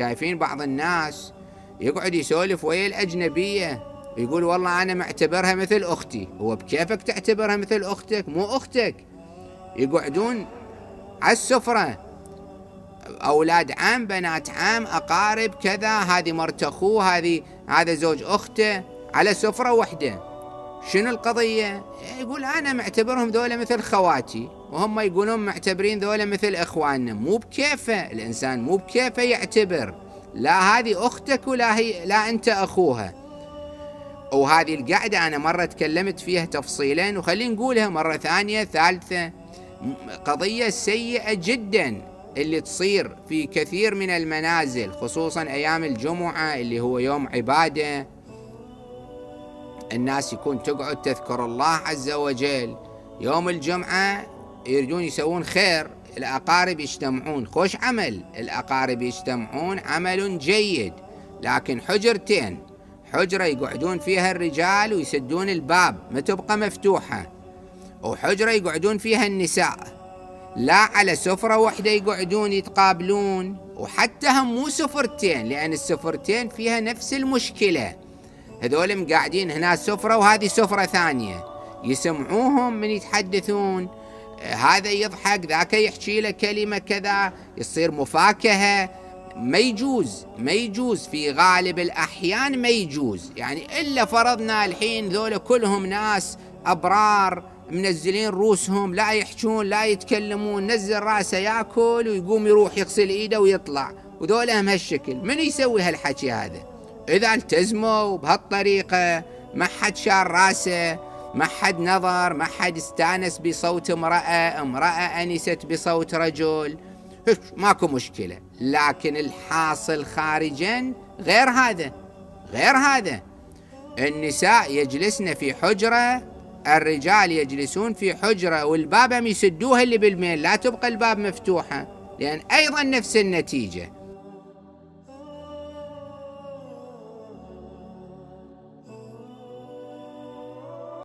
شايفين بعض الناس يقعد يسولف ويا الأجنبية، يقول والله أنا معتبرها مثل أختي. هو بكيفك تعتبرها مثل أختك؟ مو أختك. يقعدون على السفرة، أولاد عم، بنات عم، أقارب، كذا، هذه مرت أخوه، هذا زوج أخته، على سفرة وحدة. شنو القضية؟ يقول أنا معتبرهم ذولا مثل خواتي، وهم يقولون معتبرين ذولا مثل إخواننا. مو بكيفه الإنسان، مو بكيفه يعتبر. لا هذه أختك لا أنت أخوها. وهذه القعدة أنا مرة تكلمت فيها تفصيلا، وخلينا نقولها مرة ثانية ثالثة. قضية سيئة جدا اللي تصير في كثير من المنازل، خصوصا أيام الجمعة اللي هو يوم عبادة. الناس يكون تقعد تذكر الله عز وجل يوم الجمعة، يريدون يسوون خير، الأقارب يجتمعون، خوش عمل، الأقارب يجتمعون عمل جيد، لكن حجرتين، حجرة يقعدون فيها الرجال ويسدون الباب ما تبقى مفتوحة، وحجرة يقعدون فيها النساء، لا على سفرة واحدة يقعدون يتقابلون. وحتى هم مو سفرتين، لأن السفرتين فيها نفس المشكلة، هذول مقاعدين هنا سفرة وهذه سفرة ثانية، يسمعوهم من يتحدثون، هذا يضحك ذاك يحكي له كلمة كذا، يصير مفاكهة. ما يجوز في غالب الأحيان، ما يجوز. يعني إلا فرضنا الحين ذولا كلهم ناس أبرار منزلين روسهم، لا يحجون لا يتكلمون، نزل راسه ياكل ويقوم يروح يغسل ايده ويطلع، وذولا هم هالشكل. من يسوي هالحكي هذا؟ إذا التزموا بهالطريقة، ما حد شار راسه، ما حد نظر، ما حد استانس بصوت امرأة أنست بصوت رجل، ماكو مشكلة. لكن الحاصل خارجا غير هذا. النساء يجلسن في حجرة، الرجال يجلسون في حجرة، والباب يسدوها اللي بالميل، لا تبقى الباب مفتوحة، لأن أيضا نفس النتيجة.